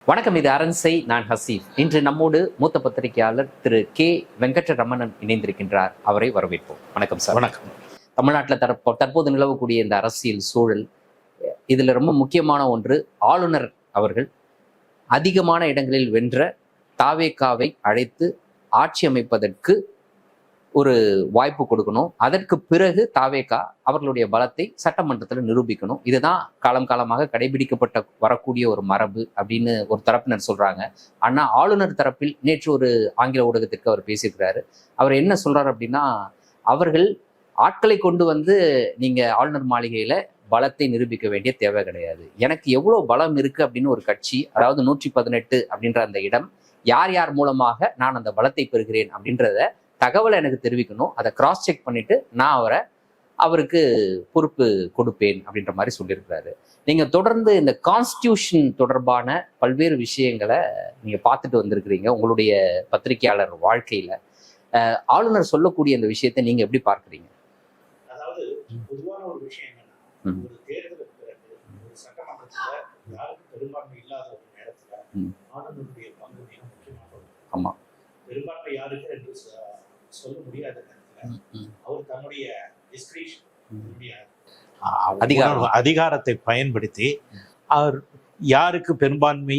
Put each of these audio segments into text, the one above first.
வணக்கம், இது அரண்சை. நான் ஹசீஃப். இன்று நம்மோடு மூத்த பத்திரிகையாளர் திரு கே வெங்கட்ரமணன் இணைந்திருக்கின்றார். அவரை வரவேற்போம். வணக்கம் சார். வணக்கம். தமிழ்நாட்டில் தற்போது நிலவக்கூடிய இந்த அரசியல் சூழல், இதுல ரொம்ப முக்கியமான ஒன்று, ஆளுநர் அவர்கள் அதிகமான இடங்களில் வென்ற தாவேகாவை அழைத்து ஆட்சி அமைப்பதற்கு ஒரு வாய்ப்பு கொடுக்கணும். அதற்கு பிறகு தாவேகா அவர்களுடைய பலத்தை சட்டமன்றத்தில் நிரூபிக்கணும். இதுதான் காலம் காலமாக கடைபிடிக்கப்பட்ட வரக்கூடிய ஒரு மரபு அப்படின்னு ஒரு தரப்பினர் சொல்றாங்க. ஆனா ஆளுநர் தரப்பில் நேற்று ஒரு ஆங்கில ஊடகத்திற்கு அவர் பேசியிருக்கிறாரு. அவர் என்ன சொல்றாரு அப்படின்னா, அவர்கள் ஆட்களை கொண்டு வந்து நீங்க ஆளுநர் மாளிகையில பலத்தை நிரூபிக்க வேண்டிய தேவை கிடையாது. எனக்கு எவ்வளவு பலம் இருக்கு அப்படின்னு ஒரு கட்சி, அதாவது 118 அப்படின்ற அந்த இடம், யார் யார் மூலமாக நான் அந்த பலத்தை பெறுகிறேன் அப்படின்றத தகவலை எனக்கு தெரிவிக்கணும். அதை கிராஸ் செக் பண்ணிட்டு நான் அவருக்கு பொறுப்பு கொடுப்பேன் அப்படின்ற மாதிரி சொல்லியிருக்கிறாரு. நீங்க தொடர்ந்து இந்த கான்ஸ்டியூஷன் தொடர்பான பல்வேறு விஷயங்களை நீங்க பார்த்துட்டு வந்திருக்கிறீங்க உங்களுடைய பத்திரிகையாளர் வாழ்க்கையில. ஆளுநர் சொல்லக்கூடிய இந்த விஷயத்தை நீங்க எப்படி பார்க்குறீங்க? அதாவது பொதுவான ஒரு விஷயம் என்னன்னா, ஒரு தேர்தலுக்கு பிறகு ஒரு சட்டமன்றத்துல யாருக்கும் பெரும்பான்மை இல்லாத ஒரு நேரத்துல ஆளுநருடைய பங்கு மிக முக்கியமாக இருக்கும். ஆமா, பெரும்பான்மை யாருக்கு என்று சொல்ல முடியாத நேரத்துல அவர் தன்னுடைய அதிகாரத்தை பயன்படுத்தி அவர் யாருக்கு பெரும்பான்மை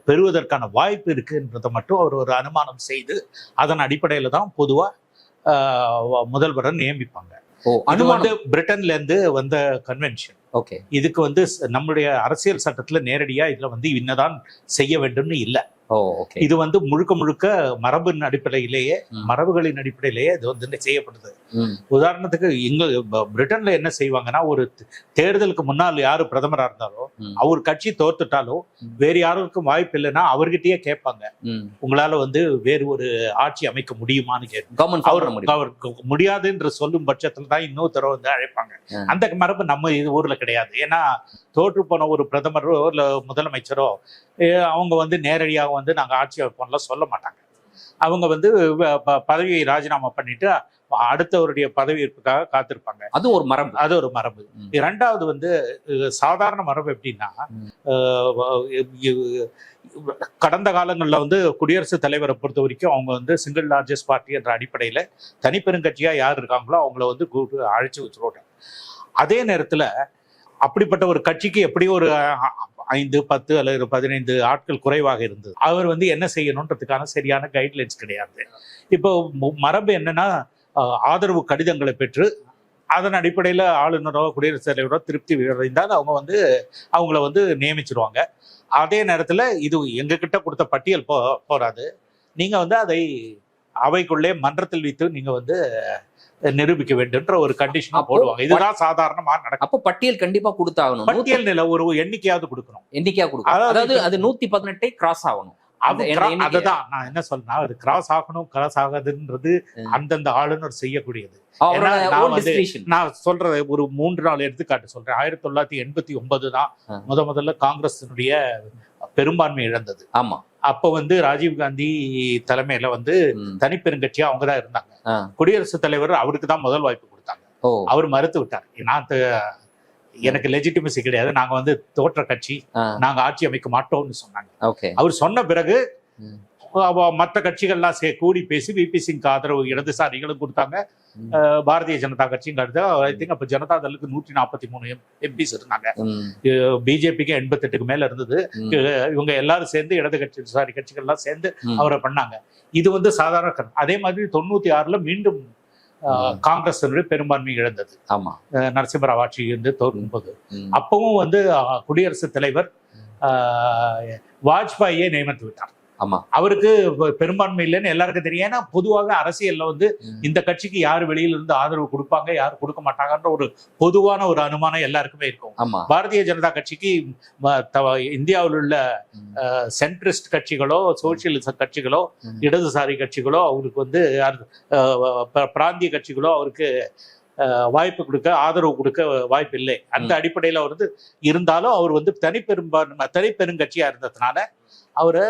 பெறுவதற்கான வாய்ப்பு இருக்குன்றதை மட்டும் அவர் ஒரு அனுமானம் செய்து அதன் அடிப்படையில தான் பொதுவா முதல்வரை நியமிப்பாங்க. அது வந்து பிரிட்டன்ல இருந்து வந்த கன்வென்ஷன். ஓகே, இதுக்கு வந்து நம்முடைய அரசியல் சட்டத்துல நேரடியா இதுல வந்து இன்னதான் செய்ய வேண்டும்னு இல்லை. இது வந்து முழுக்க முழுக்க மரபின் அடிப்படையிலேயே, மரபுகளின் அடிப்படையிலேயே இது வந்து செய்யப்படுது. உதாரணத்துக்கு இங்க பிரிட்டன்ல என்ன செய்வாங்கன்னா, ஒரு தேர்தலுக்கு முன்னால் யாரு பிரதமரா இருந்தாலோ, அவர் கட்சி தோத்துட்டாலோ வேறு யாருக்கும் வாய்ப்பு இல்லைன்னா அவர்கிட்டயே கேட்பாங்க, உங்களால வந்து வேறு ஒரு ஆட்சி அமைக்க முடியுமான்னு கேட்பாங்க. அவர் முடியாது என்று சொல்லும் பட்சத்துல தான் இன்னொருத்தர வந்து அழைப்பாங்க. அந்த மரபு நம்ம ஊர்ல கிடையாது. ஏன்னா தோற்று போன ஒரு பிரதமரோ இல்ல முதலமைச்சரோ அவங்க வந்து நேரடியாக வந்து நாங்கள் ஆட்சி வைப்போம்லாம் சொல்ல மாட்டாங்க. அவங்க வந்து பதவியை ராஜினாமா பண்ணிட்டு அடுத்தவருடைய பதவியேற்புக்காக காத்திருப்பாங்க. அது ஒரு மரபு. அது ஒரு மரபு. இரண்டாவது வந்து சாதாரண மரபு எப்படின்னா, கடந்த காலங்களில் வந்து குடியரசுத் தலைவரை பொறுத்த வரைக்கும் அவங்க வந்து சிங்கிள் லார்ஜஸ்ட் பார்ட்டி என்ற அடிப்படையில் தனிப்பெருங்கட்சியா யார் இருக்காங்களோ அவங்கள வந்து அழைச்சி வச்சுருவாங்க. அதே நேரத்தில் அப்படிப்பட்ட ஒரு கட்சிக்கு எப்படி ஒரு 5, 10 அல்லது 15 ஆட்கள் குறைவாக இருந்தது. அவர் வந்து என்ன செய்யணுன்றதுக்கான சரியான கைட்லைன்ஸ் கிடையாது. இப்போ மரபு என்னன்னா, ஆதரவு கடிதங்களை பெற்று அதன் அடிப்படையில் ஆளுநரோ குடியரசுத் தலைவரோ திருப்தி அடைந்தால் அவங்க வந்து அவங்கள வந்து நியமிச்சிருவாங்க. அதே நேரத்தில் இது எங்ககிட்ட கொடுத்த பட்டியல் போராது, நீங்க வந்து அதை அவைக்குள்ளே மன்றத்தில் வைத்து நீங்க வந்து நிரூபிக்க வேண்டும்ன்ற ஒரு கண்டிஷனா போடுவாங்க. இதுதான் சாதாரணமா நடக்கும். அப்போ பட்டியல் கண்டிப்பா கொடுத்தாகணும். பட்டியல் நில ஒரு எண்ணிக்கையாவது கொடுக்கணும். அதாவது அது 118 கிராஸ் ஆகணும். அதுதான் நான் என்ன சொல்றேன், அது கிராஸ் ஆகணும் கிராஸ் ஆகாதுன்றது அந்தந்த ஆளுநர் செய்யக்கூடியது. நான் சொல்றது ஒரு 3-4 எடுத்துக்காட்டு சொல்றேன். 1989 தான் முதல்ல காங்கிரஸினுடைய பெரும்பான்மை இழந்தது. ஆமா, அப்ப வந்து ராஜீவ்காந்தி தலைமையில வந்து தனிப்பெருங்கட்சியா அவங்கதான் இருந்தாங்க. குடியரசுத் தலைவர் அவருக்கு தான் முதல் வாய்ப்பு கொடுத்தாங்க. அவர் மறுத்து விட்டார். நான் எனக்கு லெஜிட்டிமசி கிடையாது, நாங்க வந்து தோற்ற கட்சி, நாங்க ஆட்சி அமைக்க மாட்டோம்னு சொன்னாங்க. அவர் சொன்ன பிறகு மற்ற கட்சிகள்லாம் கூடி பேசி விபி சிங் ஆதரவு இடதுசாரிகளும் கொடுத்தாங்க, பாரதிய ஜனதா கட்சியும் கருத்து. ஐ திங்க் அப்ப ஜனதா தளுக்கு 143 எம்பிஸ் இருந்தாங்க, பிஜேபிக்கு 88க்கு மேல இருந்தது. இவங்க எல்லாரும் சேர்ந்து இடது கட்சிகள்லாம் சேர்ந்து அவரை பண்ணாங்க. இது வந்து சாதாரண. அதே மாதிரி 96ல மீண்டும் காங்கிரஸ் பெரும்பான்மை இழந்தது. ஆமா, நரசிம்மராவ் ஆட்சி இருந்து தோற்கும்போது அப்பவும் வந்து குடியரசுத் தலைவர் வாஜ்பாயை நியமித்து விட்டார். ஆமா, அவருக்கு பெரும்பான்மை இல்லைன்னு எல்லாருக்கும் தெரியும். ஏன்னா பொதுவாக அரசியல்ல வந்து இந்த கட்சிக்கு யார் வெளியில இருந்து ஆதரவு கொடுப்பாங்க, யார் கொடுக்க மாட்டாங்கன்ற ஒரு பொதுவான ஒரு அனுமானம் எல்லாருக்குமே இருக்கும். பாரதிய ஜனதா கட்சிக்கு இந்தியாவில் உள்ள சென்ட்ரிஸ்ட் கட்சிகளோ சோசியலிச கட்சிகளோ இடதுசாரி கட்சிகளோ அவருக்கு வந்து பிராந்திய கட்சிகளோ அவருக்கு வாய்ப்பு கொடுக்க, ஆதரவு கொடுக்க வாய்ப்பு இல்லை. அந்த அடிப்படையில் அவர் வந்து இருந்தாலும் அவர் வந்து தனிப்பெருங்கட்சியா இருந்ததுனால அவரை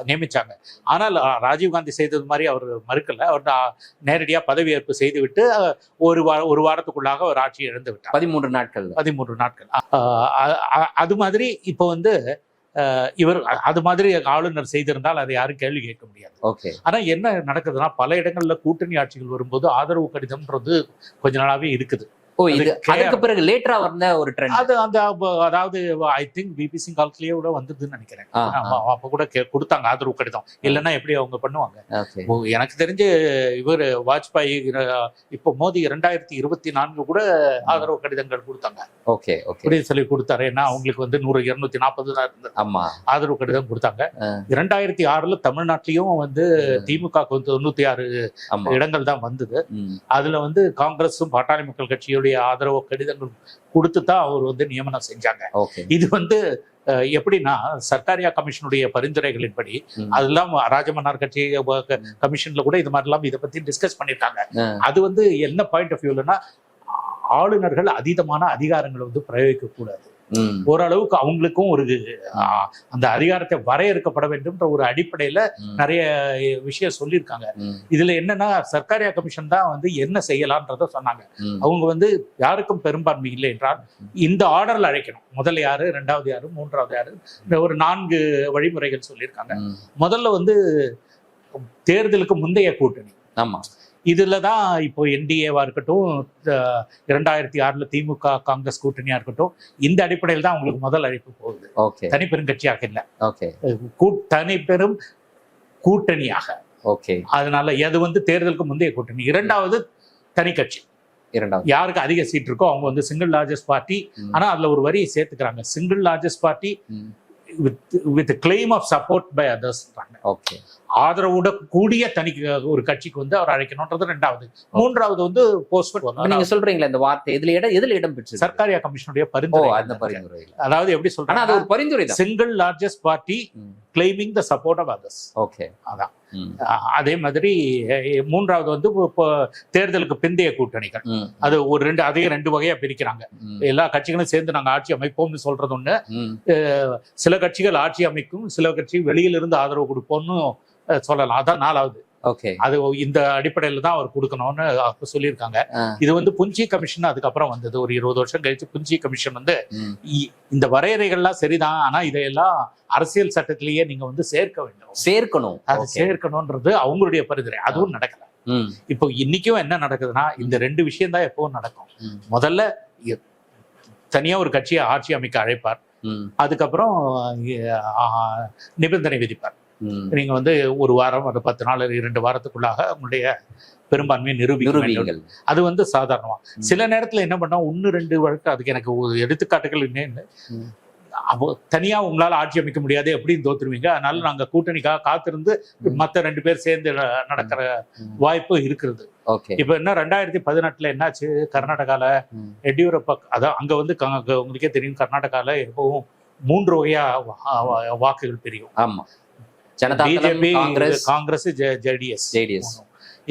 நியமிச்சாங்க. ஆனால் ராஜீவ்காந்தி செய்தது மாதிரி அவர் மறுக்கல. அவர் நேரடியாக பதவியேற்பு செய்துவிட்டு ஒரு வாரத்துக்குள்ளாக ஒரு ஆட்சியை இழந்து விட்டார். 13 நாட்கள். அது மாதிரி இப்போ வந்து இவர் அது மாதிரி ஆளுநர் செய்திருந்தால் அதை யாரும் கேள்வி கேட்க முடியாது. ஆனா என்ன நடக்குதுன்னா, பல இடங்கள்ல கூட்டணி ஆட்சிகள் வரும்போது ஆதரவு கடிதம்ன்றது கொஞ்ச நாளாவே இருக்குது. அதுக்கு பிறகு லேட்டரா வந்த ஒரு ட்ரெண்ட் அது அந்த அதாவது ஐ திங்க் பிபிசி காலத்திலேயே கூட வந்ததுன்னு நினைக்கிறேன். அப்ப கூட கொடுத்தாங்க ஆதரவு கடிதம். இல்லைன்னா எப்படி அவங்க பண்ணுவாங்க? எனக்கு தெரிஞ்சு இவர் வாஜ்பாய் இப்போ மோடி 2024 கூட ஆதரவு கடிதங்கள் கொடுத்தாங்க. சொல்லி கொடுத்தாரு. ஏன்னா அவங்களுக்கு வந்து 100-240 தான் இருந்தது. ஆதரவு கடிதம் கொடுத்தாங்க. 2006 தமிழ்நாட்டிலையும் வந்து திமுக 96 இடங்கள் தான் வந்தது. அதுல வந்து காங்கிரஸும் பாட்டாளி மக்கள் கட்சியோட ஆதரவு கடிதங்கள் கொடுத்து தான் அவர் வந்து நியமனம் செஞ்சாங்க. இது வந்து எப்படின்னா, சர்க்காரியா கமிஷனுடைய பரிந்துரைகளின்படி அதெல்லாம் ராஜமன்னார் கட்சி கமிஷன்ல கூட இது மாதிரிலாம் இதை பத்தி டிஸ்கஸ் பண்ணிருக்காங்க. அது வந்து என்ன பாயிண்ட் ஆஃப் வியூலன்னா, ஆளுநர்கள் அதீதமான அதிகாரங்களை வந்து பிரயோகிக்க கூடாது. ஓரளவுக்கு அவங்களுக்கும் ஒரு அந்த அதிகாரத்தை வரையறுக்கப்பட வேண்டும்ன்ற ஒரு அடிப்படையில நிறைய விஷயம் சொல்லியிருக்காங்க. இதுல என்னன்னா, சர்க்காரியா கமிஷன் தான் வந்து என்ன செய்யலாம்ன்றத சொன்னாங்க. அவங்க வந்து யாருக்கும் பெரும்பான்மை இல்லை என்றால் இந்த ஆர்டர்ல அழைக்கணும். முதல்ல யாரு, ரெண்டாவது யாரு, மூன்றாவது யாரு, இந்த ஒரு 4 வழிமுறைகள் சொல்லியிருக்காங்க. முதல்ல வந்து தேர்தலுக்கு முந்தைய கூட்டணி. இதுலதான் இப்போ என்டிஏவா இருக்கட்டும், 2006 திமுக காங்கிரஸ் கூட்டணியா இருக்கட்டும், இந்த அடிப்படையில் தான் அவங்களுக்கு முதல் அழைப்பு போகுது. தனிப்பெருங்கட்சியாக இல்லை, தனிப்பெரும் கூட்டணியாக. அதனால அது வந்து தேர்தலுக்கு முந்தைய கூட்டணி. இரண்டாவது தனி கட்சி. யாருக்கு அதிக சீட் இருக்கோ அவங்க வந்து சிங்கிள் லார்ஜஸ்ட் பார்ட்டி. ஆனா அதுல ஒரு வரியை சேர்த்துக்கிறாங்க, single largest party with claim of support by others. ஆதரவுட கூடிய தனி ஒரு கட்சிக்கு வந்து அவர் அழைக்கணும்ன்றது ரெண்டாவது. மூன்றாவது வந்து போஸ்ட்போன். நீங்க சொல்றீங்களா இந்த வார்த்தை எதுல இடம் பெற்று? சர்க்காரியா கமிஷனுடைய பரிந்துரை. அதாவது எப்படி சொல்றாங்க, அது ஒரு பரிந்துரை தான். Single largest party claiming the support of others. அதான். அதே மாதிரி மூன்றாவது வந்து தேர்தலுக்கு பிந்தைய கூட்டணிகள். அது ஒரு ரெண்டு வகையா பிரிக்கிறாங்க. எல்லா கட்சிகளும் சேர்ந்து நாங்க ஆட்சி அமைப்போம்னு சொல்றது ஒண்ணு, சில கட்சிகள் ஆட்சி அமைக்கும், சில கட்சி வெளியிலிருந்து ஆதரவு கொடுப்போம்னு சொல்லலாம். அதான் நாலாவது. அது இந்த அடிப்படையில தான் அவர் கொடுக்கணும்னு சொல்லியிருக்காங்க. இது வந்து புஞ்சி கமிஷன் அதுக்கப்புறம் வந்தது. ஒரு 20 வருஷம் கழிச்சு புஞ்சி கமிஷன் வந்து இந்த வரையறைகள்லாம் சரிதான், ஆனா இதையெல்லாம் அரசியல் சட்டத்திலேயே நீங்க வந்து சேர்க்கணும்ன்றது அவங்களுடைய பரிந்துரை. அதுவும் நடக்கல. இப்போ இன்னைக்கும் என்ன நடக்குதுன்னா, இந்த 2 விஷயம் தான் எப்பவும் நடக்கும். முதல்ல தனியா ஒரு கட்சியை ஆட்சி அமைக்க அழைப்பார், அதுக்கப்புறம் நிபந்தனை விதிப்பார். நீங்க வந்து ஒரு வாரம், ஒரு 10 நாள், 2 வாரத்துக்குள்ளாக உங்களுடைய பெரும்பான்மையை நிரூபிங்கள். அது வந்து சாதாரணமா. சில நேரத்துல என்ன பண்ணா 1-2 வழக்கு, அதுக்கு எனக்கு எடுத்துக்காட்டுகள் என்னன்னு, தனியா உங்களால ஆட்சி அமைக்க முடியாது, எப்படின்னு தோத்துருவீங்க, அதனால நாங்க கூட்டணிக்காக காத்திருந்து மத்த 2 பேர் சேர்ந்து நடக்கிற வாய்ப்பு இருக்கிறது. இப்ப என்ன 2018 என்னாச்சு, கர்நாடகால எடியூரப்பா, அதான் அங்க வந்து உங்களுக்கே தெரியும், கர்நாடகால எப்பவும் 3 வகையா வாக்குகள் பிரியும். BJP, Congress, JDS.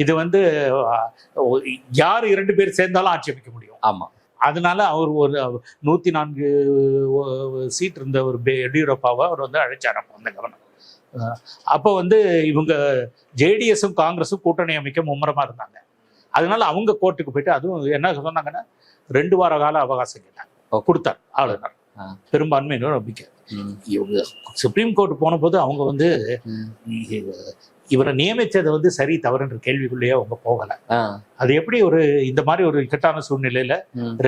இது வந்து யாரு 2 பேர் சேர்ந்தாலும் ஆட்சி அமைக்க முடியும். அதனால அவர் ஒரு 104 சீட் இருந்த ஒரு எடியூரப்பாவை அவர் வந்து அழைச்சாராம் அந்த கவர்னர். அப்போ வந்து இவங்க ஜேடிஎஸும் காங்கிரஸும் கூட்டணி அமைக்க மும்முரமா இருந்தாங்க. அதனால அவங்க கோர்ட்டுக்கு போயிட்டு, அதுவும் என்ன சொன்னாங்கன்னா 2 வார கால அவகாசம் கேட்டாங்க, கொடுத்தார் ஆளுநர். பெரும்பான்மை நம்பிக்கை. இவங்க சுப்ரீம் கோர்ட் போன போது அவங்க வந்து இவரை நியமிச்சதை வந்து சரி தவறுன்ற கேள்விக்குள்ளேயே அவங்க போகல. அது எப்படி ஒரு இந்த மாதிரி ஒரு இக்கட்டான சூழ்நிலையில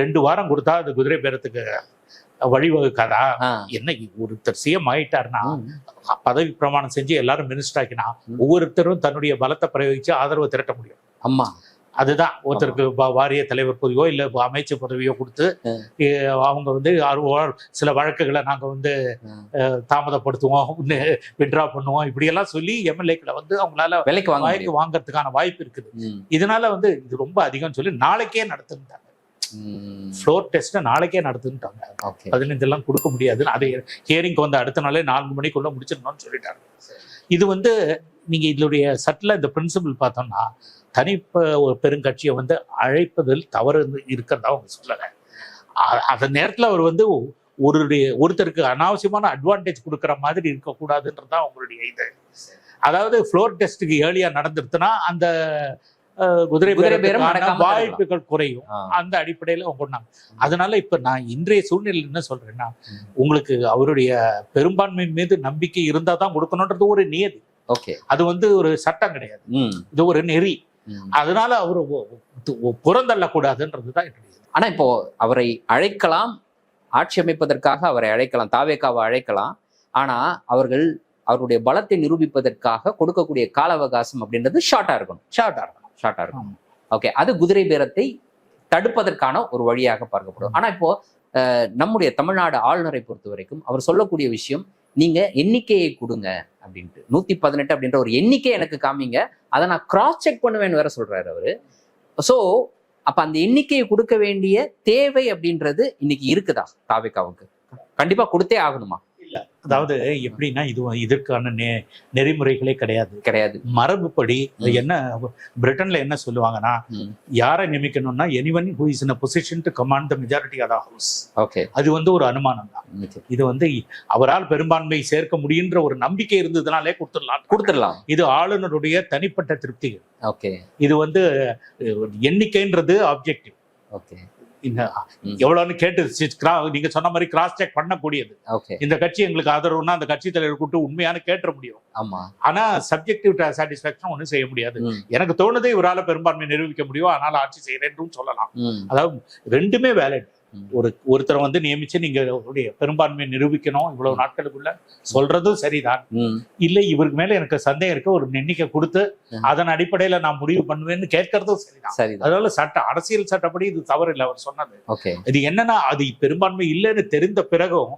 2 வாரம் கொடுத்தா அது குதிரை பேரத்துக்கு வழிவகுக்காதா? என்ன ஒருத்தர் சிஎம் ஆயிட்டாருன்னா பதவி பிரமாணம் செஞ்சு எல்லாரும் மினிஸ்டர் ஆக்கினா ஒவ்வொருத்தரும் தன்னுடைய பலத்தை பிரயோகிச்சு ஆதரவை திரட்ட முடியும். அதுதான் ஒருத்தருக்கு வாரிய தலைவர் பதவியோ இல்ல அமைச்சர் பதவியோ கொடுத்து அவங்க வந்து சில வழக்குகளை நாங்க வந்து தாமதப்படுத்துவோம், வித்ட்ரா பண்ணுவோம், இப்படியெல்லாம் சொல்லி எம்எல்ஏக்களை வந்து அவங்களால விலைக்கு வாங்கறதுக்கான வாய்ப்பு இருக்குது. இதனால வந்து இது ரொம்ப அதிகம்னு சொல்லி நாளைக்கே நடத்துட்டாங்க. ஃப்ளோர் டெஸ்ட் நாளைக்கே நடத்துட்டாங்க. 15 எல்லாம் கொடுக்க முடியாதுன்னு, அதை ஹியரிங்க்கு வந்து அடுத்த நாளே 4 மணிக்குள்ள முடிச்சிடணும்னு சொல்லிட்டாங்க. இது வந்து நீங்க இதனுடைய சட்டில இந்த பிரின்சிபிள் பார்த்தோம்னா, ஒரு பெருங்கட்சியை வந்து அழைப்பதில் தவறு இருக்கிறதா அவங்க சொல்லலை. அந்த நேரத்தில் அவர் வந்து ஒருத்தருக்கு அனாவசியமான அட்வான்டேஜ் கொடுக்குற மாதிரி இருக்கக்கூடாதுன்றதுதான் அவங்களுடைய இது. அதாவது ஃப்ளோர் டெஸ்ட்டுக்கு ஏர்லியா நடந்துருச்சுன்னா அந்த குதிரை பேரம் பேரத்துக்கான நடக்காம வாய்ப்புகள் குறையும். அந்த அடிப்படையில அவங்க கொண்டாங்க. அதனால இப்ப நான் இன்றைய சூழ்நிலையில் என்ன சொல்றேன்னா, உங்களுக்கு அவருடைய பெரும்பான்மையின் மீது நம்பிக்கை இருந்தா தான் கொடுக்கணும்ன்றது ஒரு நியதி. ஓகே, அது வந்து ஒரு சட்டம் கிடையாது, இது ஒரு நெறி. அதனால அவரு புறந்தள்ள கூடாதுன்றதுதான் என்னுடைய. ஆனா இப்போ அவரை அழைக்கலாம், ஆட்சி அமைப்பதற்காக அவரை அழைக்கலாம், தாவேகாவை அழைக்கலாம். ஆனா அவருடைய பலத்தை நிரூபிப்பதற்காக கொடுக்கக்கூடிய கால அவகாசம் அப்படின்றது ஷார்ட்டா இருக்கணும். ஓகே, அது குதிரை பேரத்தை தடுப்பதற்கான ஒரு வழியாக பார்க்கப்படும். ஆனா இப்போ நம்முடைய தமிழ்நாடு ஆளுநரை பொறுத்த வரைக்கும் அவர் சொல்லக்கூடிய விஷயம், நீங்க எண்ணிக்கையை கொடுங்க அப்படின்ட்டு, 118 அப்படின்ற ஒரு எண்ணிக்கை எனக்கு காமிங்க, அதை நான் கிராஸ் செக் பண்ணுவேன்னு வேற சொல்றாரு அவரு. சோ அப்ப அந்த எண்ணிக்கையை கொடுக்க வேண்டிய தேவை அப்படின்றது இன்னைக்கு இருக்குதா தாவேகாவுக்கு? கண்டிப்பா கொடுத்தே ஆகணுமா? இல்ல, அதாவது எப்படின்னா இதற்கான நெறிமுறைகளே கிடையாது. மரபுப்படி என்ன பிரிட்டன்ல என்ன சொல்லுவாங்கன்னா, யாரை நியமிக்கணும்னா anyone who is in a position to command the majority of the house. Okay, அது வந்து ஒரு அனுமானம் தான். இது வந்து அவரால் பெரும்பான்மை சேர்க்க முடியுன்ற ஒரு நம்பிக்கை இருந்ததுனாலே கொடுத்துடலாம். இது ஆளுநருடைய தனிப்பட்ட திருப்தி. ஓகே, இது வந்து எண்ணிக்கைன்றது ஆப்ஜெக்டிவ். ஓகே, எவ்வளவுன்னு கேட்டு நீங்க சொன்ன மாதிரி கிராஸ் செக் பண்ணக்கூடியது. இந்த கட்சி எங்களுக்கு ஆதரவுன்னா அந்த கட்சி தலைவர் கூட்டு உண்மையான கேட்ட முடியும். ஆனா சப்ஜெக்டிவ் சாட்டிஸ்பாக்சன் ஒண்ணும் செய்ய முடியாது. எனக்கு தோணுதே இவரால பெரும்பான்மை நிரூபிக்க முடியும், அதனால ஆட்சி செய்யறேன்னு சொல்லலாம். அதாவது ரெண்டுமே வேலிட். ஒருத்தரை வந்து நியமிச்சு நீங்க பெரும்பான்மையை நிரூபிக்கணும் இவ்வளவு நாட்களுக்குள்ள சொல்றதும் சரிதான். இல்ல இவருக்கு மேல எனக்கு சந்தேகம் இருக்க ஒரு எண்ணிக்கை கொடுத்து அதன் அடிப்படையில நான் முடிவு பண்ணுவேன்னு கேட்கறதும் சரிதான். அதனால அரசியல் சட்டப்படி இது தவறு இல்லை அவர் சொன்னது. இது என்னன்னா, அது பெரும்பான்மை இல்லைன்னு தெரிந்த பிறகும்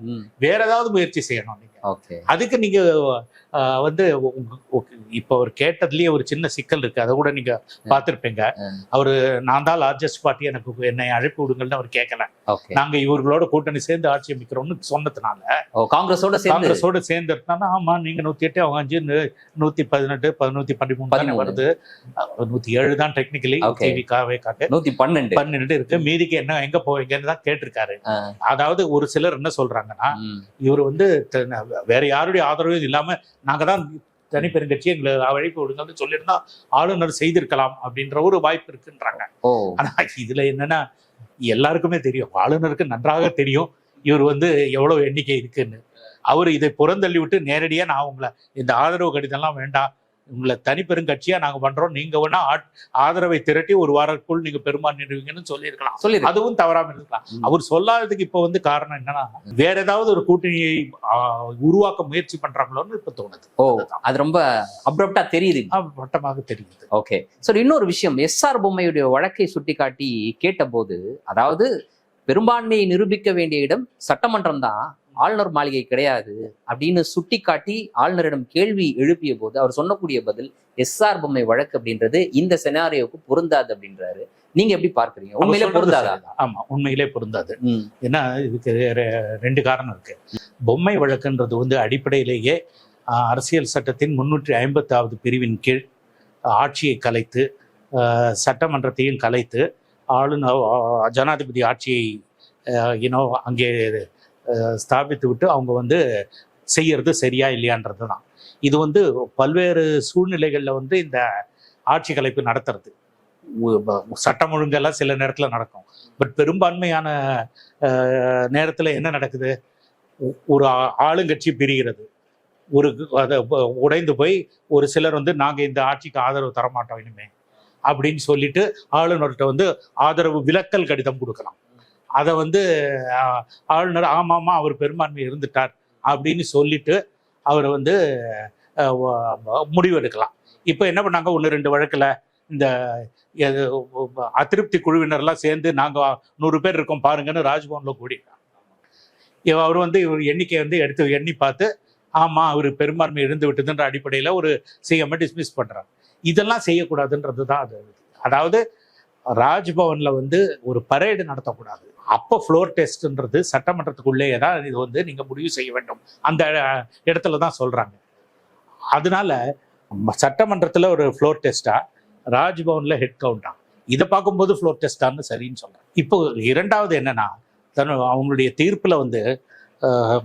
வேற ஏதாவது முயற்சி செய்யணும். நீங்க அதுக்கு நீங்க வந்து இப்ப அவர் கேட்டதுலயே ஒரு சின்ன சிக்கல் இருக்கு. அதை கூட நீங்க பாத்திருப்பீங்க. அவரு நான் தான் லார்ஜஸ்ட் பார்ட்டி, எனக்கு என்னை அழைப்பு விடுங்கள்னு அவர் கேட்கல. நாங்க இவர்களோட கூட்டணி சேர்ந்து ஆட்சி அமைக்கிறோம்னு சொன்னதுனால காங்கிரஸோட சேர்ந்து இருந்தா, ஆமா நீங்க 108 அவங்க 5 118 113 வருது, 107 தான் டெக்னிக்கலி, 112 இருக்கு. மீதிக்கு என்ன எங்க போவீங்கன்னு தான் கேட்டிருக்காரு. அதாவது ஒரு சிலர் என்ன சொல்றாங்கன்னா, இவர் வந்து வேற யாருடைய ஆதரவும் இல்லாம நாங்க தான் தனிப்பெருங்கட்சி எங்களை அழைப்பு விடுங்கன்னு சொல்லியிருந்தா ஆளுநர் செய்திருக்கலாம் அப்படின்ற ஒரு வாய்ப்பு இருக்குன்றாங்க. ஆனா இதுல என்னன்னா, எல்லாருக்குமே தெரியும், ஆளுநருக்கு நன்றாக தெரியும் இவர் வந்து எவ்வளவு எண்ணிக்கை இருக்குன்னு. அவர் இதை புறந்தள்ளி விட்டு நேரடியா நான் உங்களை இந்த ஆதரவு கடிதம்லாம் வேண்டாம், உங்களை தனிப்பெருங்கட்சியா நாங்க பண்றோம், நீங்க வேணா ஆதரவை திரட்டி ஒரு வாரத்துக்குள் நீங்க பெரும்பான்மை நிறுவீங்கன்னு சொல்லியிருக்கலாம். அதுவும் தவறாம இருக்கலாம். அவர் சொல்லாததுக்கு இப்ப வந்து காரணம் என்னன்னா, வேற ஏதாவது ஒரு கூட்டணியை உருவாக்க முயற்சி பண்றாங்களோன்னு இப்ப தோணுது. அது ரொம்ப அப்ரப்டா தெரியுது, வட்டமாக தெரியுது. ஓகே, சரி, இன்னொரு விஷயம், எஸ்ஆர் பொம்மையுடைய வழக்கை சுட்டிக்காட்டி கேட்டபோது, அதாவது பெரும்பான்மையை நிரூபிக்க வேண்டிய இடம் சட்டமன்றம் தான், ஆளுநர் மாளிகை கிடையாது அப்படின்னு சுட்டிக்காட்டி ஆளுநரிடம் கேள்வி எழுப்பிய போது அவர் சொன்னக்கூடிய பதில், எஸ்ஆர் பொம்மை வழக்கு அப்படின்றது இந்த செனாரியோவுக்கு பொருந்தாது அப்படின்றாரு. நீங்க எப்படி பார்க்கறீங்க? உண்மையிலே பொருந்தாதா? ஆமா, உண்மையிலே பொருந்தாது. ஏன்னா இதுக்கு 2 காரணம் இருக்கு. பொம்மை வழக்குன்றது வந்து அடிப்படையிலேயே அரசியல் சட்டத்தின் 350வது பிரிவின் கீழ் ஆட்சியை கலைத்து, சட்டமன்றத்தையும் கலைத்து, ஆளுநர் ஜனாதிபதி ஆட்சியை அங்கே ஸ்தாபித்து விட்டு அவங்க வந்து செய்யறது சரியா இல்லையான்றது தான். இது வந்து பல்வேறு சூழ்நிலைகள்ல வந்து இந்த ஆட்சி கலைப்பு நடத்துறது, சட்டம் ஒழுங்கெல்லாம் சில நேரத்துல நடக்கும். பட் பெரும்பான்மையான நேரத்துல என்ன நடக்குது, ஒரு ஆளுங்கட்சி பிரிகிறது, அதை உடைந்து போய் ஒரு சிலர் வந்து நாங்க இந்த ஆட்சிக்கு ஆதரவு தரமாட்டோம் இனிமே அப்படின்னு சொல்லிட்டு ஆளுநர்கிட்ட வந்து ஆதரவு விலக்கல் கடிதம் கொடுக்கலாம். அதை வந்து ஆளுநர் ஆமாமா அவர் பெரும்பான்மை இருந்துட்டார் அப்படின்னு சொல்லிட்டு அவரை வந்து முடிவெடுக்கலாம். இப்போ என்ன பண்ணாங்க, 1-2 வழக்கில் இந்த அதிருப்தி குழுவினர்லாம் சேர்ந்து நாங்கள் 100 பேர் இருக்கோம் பாருங்கன்னு ராஜ்பவன்ல கூடிட்டாங்க. அவர் வந்து இவர் எண்ணிக்கையை வந்து எடுத்து எண்ணி பார்த்து, ஆமா அவர் பெரும்பான்மை இருந்து விட்டதுன்ற அடிப்படையில் ஒரு சிஎம் டிஸ்மிஸ் பண்றாங்க. இதெல்லாம் செய்யக்கூடாதுன்றது தான் அது. அதாவது ராஜ்பவன்ல வந்து ஒரு பரேடு நடத்தக்கூடாது. அப்போ ஃப்ளோர் டெஸ்ட்ன்றது சட்டமன்றத்துக்குள்ளேயே தான் இது வந்து நீங்க முடிவு செய்ய வேண்டும், அந்த இடத்துல தான் சொல்றாங்க. அதனால சட்டமன்றத்துல ஒரு ஃப்ளோர் டெஸ்டா, ராஜ்பவன்ல ஹெட் கவுண்டா, இதை பார்க்கும்போது ஃப்ளோர் டெஸ்டான்னு சரின்னு சொல்றேன். இப்போ 2வது என்னன்னா, அவங்களுடைய தீர்ப்புல வந்து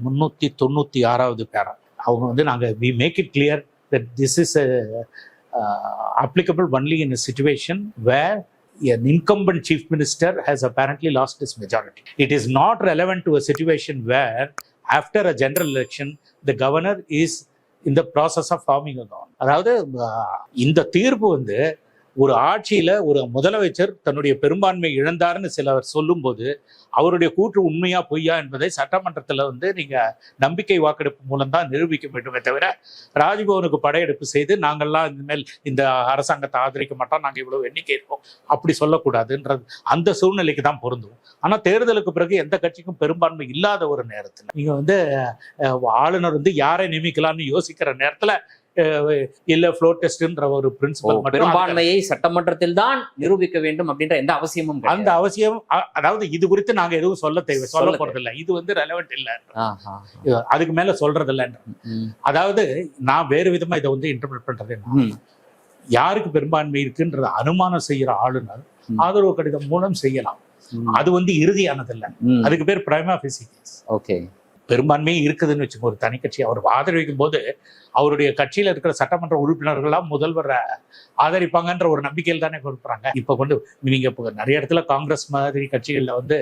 396வது பேரா அவங்க வந்து நாங்க we make it clear that this is applicable only in a situation where an incumbent chief minister has apparently lost his majority. It is not relevant to a situation where after a general election the governor is in the process of forming a government. அதாவது இந்த தீர்ப்பு வந்து ஒரு ஆட்சியில ஒரு முதலமைச்சர் தன்னுடைய பெரும்பான்மை இழந்தாருன்னு சிலர் சொல்லும்போது அவருடைய கூற்று உண்மையா பொய்யா என்பதை சட்டமன்றத்துல வந்து நீங்க நம்பிக்கை வாக்கெடுப்பு மூலம் தான் நிரூபிக்க வேண்டுமே தவிர ராஜ்பவனுக்கு படையெடுப்பு செய்து நாங்கள்லாம் இனிமேல் இந்த அரசாங்கத்தை ஆதரிக்க மாட்டோம், நாங்க இவ்வளவு எண்ணிக்கை இருக்கோம் அப்படி சொல்லக்கூடாதுன்றது அந்த சூழ்நிலைக்கு தான் பொருந்தும். ஆனா தேர்தலுக்கு பிறகு எந்த கட்சிக்கும் பெரும்பான்மை இல்லாத ஒரு நேரத்துல நீங்க வந்து ஆளுநர் வந்து யாரை நியமிக்கலாம்னு யோசிக்கிற நேரத்துல இல்ல ஃப்ளோர் டெஸ்ட்ன்ற ஒரு பிரின்சிபல் பெரும்பான்மையை சட்டமன்றத்தில் தான் நிரூபிக்க வேண்டும் அப்படின்ற எந்த அவசியமும் அந்த அவசியம் அதாவது இது குறித்து நாங்க எதுவும் சொல்ல போறது இல்லை, இது வந்து ரெலவெண்ட் இல்ல, அதுக்கு மேல சொல்றது இல்லைன்ற. அதாவது நான் வேறு விதமா இதை வந்து இன்டர்பிரட் பண்றது யாருக்கு பெரும்பான்மை இருக்குன்றத அனுமானம் செய்யற ஆளுநர் ஆதரவு கடிதம் மூலம் செய்யலாம். அது வந்து இறுதியானது இல்லை, அதுக்கு பேர் பிரைமா ஃபேசி கேஸ். ஓகே, பெரும்பான்மையே இருக்குதுன்னு வச்சுக்கோ ஒரு தனி கட்சி அவர் ஆதரிக்கும் போது அவருடைய கட்சியில இருக்கிற சட்டமன்ற உறுப்பினர்கள்லாம் முதல்வரை ஆதரிப்பாங்கன்ற ஒரு நம்பிக்கையில் தானே கொடுக்குறாங்க. இப்ப கொண்டு நீங்க இப்போ நிறைய இடத்துல காங்கிரஸ் மாதிரி கட்சிகள்ல வந்து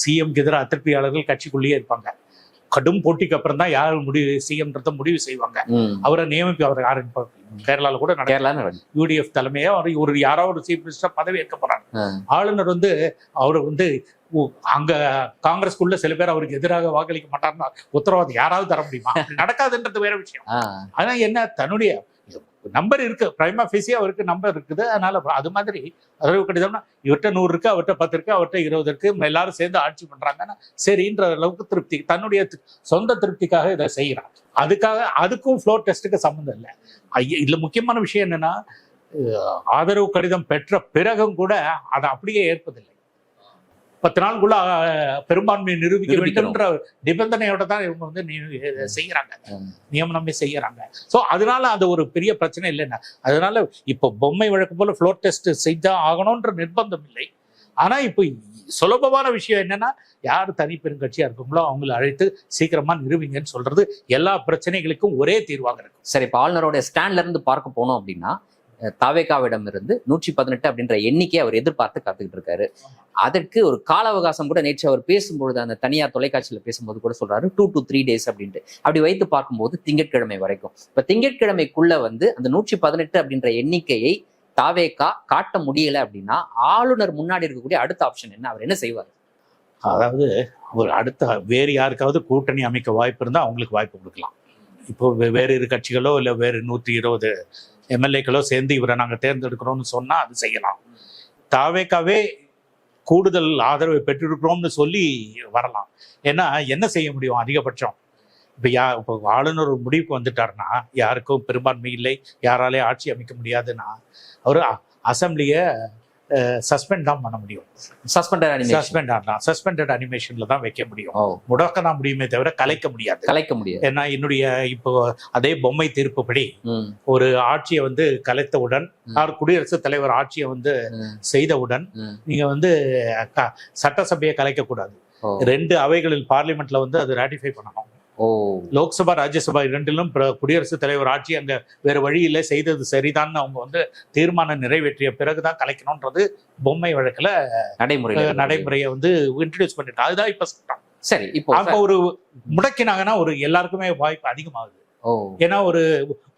சிஎம்க்கு எதிராக அதிருப்தியாளர்கள் கட்சிக்குள்ளேயே இருப்பாங்க. கடும் போட்டிக்கு அப்புறம் தான் யார் சிஎம்ன்றத முடிவு செய்வாங்க. அவரை நியமிப்பு அவர் யாரு கேரளால கூட யூடிஎஃப் தலைமையா ஒரு யாராவது சீஃப் மினிஸ்டர் பதவி ஏற்க போறாங்க. ஆளுநர் வந்து அவரை வந்து அங்க காங்கிரஸ்குள்ள சில பேர் அவருக்கு எதிராக வாக்களிக்க மாட்டாருன்னா உத்தரவாதம் யாராவது தர முடியுமா? நடக்காதுன்றது வேற விஷயம். ஆனா என்ன தன்னுடைய நம்பர் இருக்கு, பிரைமா ஃபேசி அவருக்கு நம்பர் இருக்குது. அதனால அது மாதிரி அதரவு கடிதம்னா இவர்கிட்ட 100 இருக்கு, அவர்கிட்ட 10 இருக்கு, அவர்கிட்ட 20 இருக்கு, எல்லாரும் சேர்ந்து ஆட்சி பண்றாங்கன்னா சரின்ற அளவுக்கு திருப்தி, தன்னுடைய சொந்த திருப்திக்காக இதை செய்யறாங்க. அதுக்கும் ஃப்ளோர் டெஸ்ட்டுக்கு சம்மந்தம் இல்லை. இதுல முக்கியமான விஷயம் என்னன்னா ஆதரவு கடிதம் பெற்ற பிறகும் கூட அதை அப்படியே ஏற்பதில்லை. 10 நாளுக்குள்ள பெரும்பான்மையை நிரூபிக்க வேண்டும்ன்ற நிபந்தனையோட தான் இவங்க வந்து செய்யறாங்க, நியமனமே செய்யறாங்க. ஸோ அதனால அது ஒரு பெரிய பிரச்சனை இல்லைன்னா. அதனால இப்போ பொம்மை வழக்கு போல ஃப்ளோர் டெஸ்ட் செஞ்சா ஆகணும்ன்ற நிர்பந்தம் இல்லை. ஆனா இப்போ சுலபமான விஷயம் என்னன்னா யார் தனி பெருங்கட்சியா இருக்குங்களோ அவங்களை அழைத்து சீக்கிரமா நிரூபிங்கன்னு சொல்றது எல்லா பிரச்சனைகளுக்கும் ஒரே தீர்வாக இருக்கும். சரி, இப்போ ஆளுநரோட ஸ்டாண்ட்ல இருந்து பார்க்க போனோம் அப்படின்னா தாவேகாவிடம் இருந்து 118 அப்படின்ற எண்ணிக்கை அவர் எதிர்பார்த்து காத்துக்கிட்டு இருக்காரு. அதற்கு ஒரு கால அவகாசம் கூட நேற்று அவர் பேசும்பொழுது அந்த தனியார் தொலைக்காட்சியில பேசும்போது கூட சொல்றாரு 2 to 3 days அப்படின்ட்டு. அப்படி வைத்து பார்க்கும்போது திங்கட்கிழமை வரைக்கும், இப்ப திங்கட்கிழமைக்குள்ள வந்து அந்த 118 அப்படின்ற எண்ணிக்கையை தாவேகா காட்ட முடியல அப்படின்னா ஆளுநர் முன்னாடி இருக்கக்கூடிய அடுத்த ஆப்ஷன் என்ன, அவர் என்ன செய்வார்? அதாவது ஒரு அடுத்த வேறு யாருக்காவது கூட்டணி அமைக்க வாய்ப்பு இருந்தா அவங்களுக்கு வாய்ப்பு கொடுக்கலாம். இப்போ வேறு இரு கட்சிகளோ இல்லை வேறு 120 எம்எல்ஏக்களோ சேர்ந்து இவரை நாங்கள் தேர்ந்தெடுக்கிறோம்னு சொன்னா அது செய்யலாம். தாவேகாவே கூடுதல் ஆதரவை பெற்றிருக்கிறோம்னு சொல்லி வரலாம். ஏன்னா என்ன செய்ய முடியும் அதிகபட்சம்? இப்போ ஆளுநர் ஒரு முடிவுக்கு வந்துட்டாருன்னா யாருக்கும் பெரும்பான்மை இல்லை, யாராலே ஆட்சி அமைக்க முடியாதுன்னா அவர் அசம்பிளியை சஸ்பெண்ட் தான் பண்ண முடியும். சஸ்பெண்டட் அனிமேஷன்ல தான் வைக்க முடியும். முடக்க தான் முடியுமே தவிர கலைக்க முடியாது. ஏன்னா என்னுடைய இப்போ அதே பொம்மை தீர்ப்புப்படி ஒரு ஆட்சியை வந்து கலைத்தவுடன் குடியரசுத் தலைவர் ஆட்சியை வந்து செய்தவுடன் நீங்க வந்து சட்டசபையை கலைக்க கூடாது. 2 அவைகளில் பார்லிமெண்ட்ல வந்து அது ராட்டிஃபை பண்ணணும். லோக்சபா ராஜ்யசபா இரண்டிலும் குடியரசுத் தலைவர் ஆட்சி அங்க வேற வழியில செய்தது சரிதான் அவங்க வந்து தீர்மானம் நிறைவேற்றிய பிறகுதான் கலைக்கணும்ன்றது பொம்மை வழக்குல நடைமுறையை வந்து இன்ட்ரடியூஸ் பண்ணிட்டு அதுதான் இப்ப சட்டம். சரி, இப்போ அப்ப ஒரு முடக்கினாங்கன்னா ஒரு எல்லாருக்குமே வாய்ப்பு அதிகமாகுது. ஏன்னா ஒரு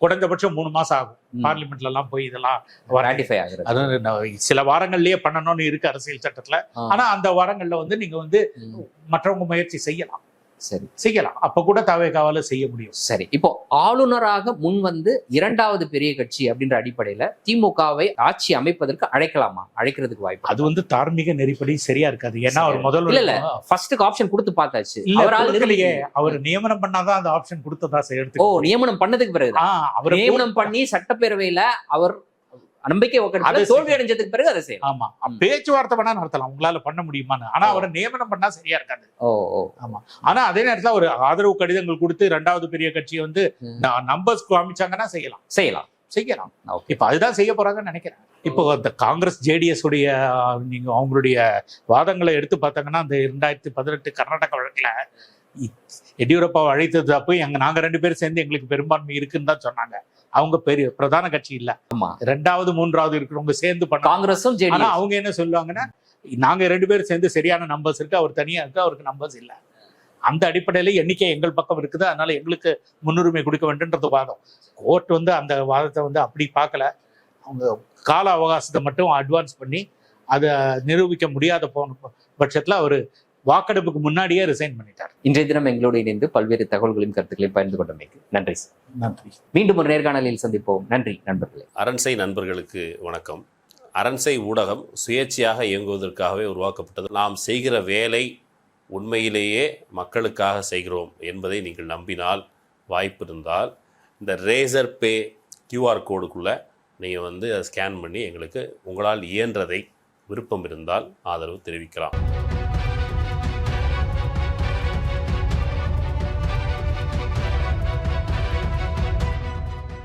குறைந்தபட்சம் 3 மாசம் ஆகும் பார்லிமெண்ட்ல எல்லாம் போய் இதெல்லாம் ராட்டிஃபை ஆகுது. அது சில வாரங்கள்லயே பண்ணணும்னு இருக்கு அரசியல் சட்டத்துல. ஆனா அந்த வாரங்கள்ல வந்து நீங்க வந்து மற்றவங்க முயற்சி செய்யலாம். சரி, செய்யலாம். அப்ப கூட தாவேகாவால செய்ய முடியும். சரி, இப்போ ஆளுநராக முன் வந்து 2வது பெரிய கட்சி அப்படின்ற அடிப்படையில திமுகவை ஆட்சி அமைப்பதற்கு அழைக்கலாமா? அழைக்கிறதுக்கு வாய்ப்பு? அது வந்து தார்மீக நெறிப்படி சரியா இருக்காது. ஏன்னா அவர் முதல்ல இல்ல ஃபர்ஸ்ட் ஆப்ஷன் கொடுத்து பார்த்தாச்சு. அவர் நியமனம் பண்ணாதான் அந்த ஆப்ஷன் கொடுத்ததா எடுத்து. நியமனம் பண்ணதுக்கு பிறகு அவர் நியமனம் பண்ணி சட்டப்பேரவையில அவர் நம்பிக்கை தோல்வி அடைஞ்சதுக்கு பிறகு அதை செய்யலாம். ஆமா, பேச்சுவார்த்தை வேணா நடத்தலாம், உங்களால பண்ண முடியுமான்னு. ஆனா அவரை நியமனம் பண்ணா சரியா இருக்காது. ஆமா, ஆனா அதே நேரத்துல ஒரு ஆதரவு கடிதங்கள் கொடுத்து 2வது பெரிய கட்சியை வந்து நம்பர்ஸ் காமிச்சாங்கன்னா செய்யலாம். இப்ப அதுதான் செய்ய போறாங்கன்னு நினைக்கிறேன். இப்போ அந்த காங்கிரஸ் ஜேடிஎஸ் உடைய நீங்க அவங்களுடைய வாதங்களை எடுத்து பார்த்தாங்கன்னா அந்த 2018 கர்நாடக வழக்குல எடியூரப்பாவை அழைத்தது அப்போ நாங்க 2 பேரும் சேர்ந்து எங்களுக்கு பெரும்பான்மை இருக்குன்னு தான் சொன்னாங்க. அவங்க பெரிய பிரதான கட்சி இல்ல. ஆமா, 2வது 3வது இருக்கிறவங்க சேர்ந்து பண்ண. காங்கிரஸும் ஆனா ஜேடிஎஸ் அவங்க என்ன சொல்லுவாங்கன்னா, நாங்க 2 பேரும் சேர்ந்து சரியான நம்பர்ஸ் இருக்கு, அவர் தனியா இருக்கு, அவருக்கு நம்பர்ஸ் இல்ல. அந்த அடிப்படையில எண்ணிக்கை எங்கள் பக்கம் இருக்குது, அதனால எங்களுக்கு முன்னுரிமை கொடுக்க வேண்டும்ன்றது வாதம். கோர்ட் வந்து அந்த வாதத்தை வந்து அப்படி பார்க்கல. அவங்க கால அவகாசத்தை மட்டும் அட்வான்ஸ் பண்ணி அதை நிரூபிக்க முடியாத போன பட்சத்துல அவர் வாக்கெடுப்புக்கு முன்னாடியே ரிசைன் பண்ணிட்டார். இன்றைய தினம் எங்களோடு இணைந்து பல்வேறு தகவல்களையும் கருத்துக்களையும் பகிர்ந்து கொண்டமைக்கு நன்றி சார். நன்றி. மீண்டும் ஒரு நேர்காணலில் சந்திப்போம். நன்றி நண்பர்களே. அரண்சை நண்பர்களுக்கு வணக்கம். அரண்சை ஊடகம் சுயேட்சையாக இயங்குவதற்காகவே உருவாக்கப்பட்டது. நாம் செய்கிற வேலை உண்மையிலேயே மக்களுக்காக செய்கிறோம் என்பதை நீங்கள் நம்பினால், வாய்ப்பு இருந்தால் இந்த ரேசர் பே QR கோடுக்குள்ளே நீங்கள் வந்து அதை ஸ்கேன் பண்ணி எங்களுக்கு உங்களால் இயன்றதை விருப்பம் இருந்தால் ஆதரவு தெரிவிக்கலாம்.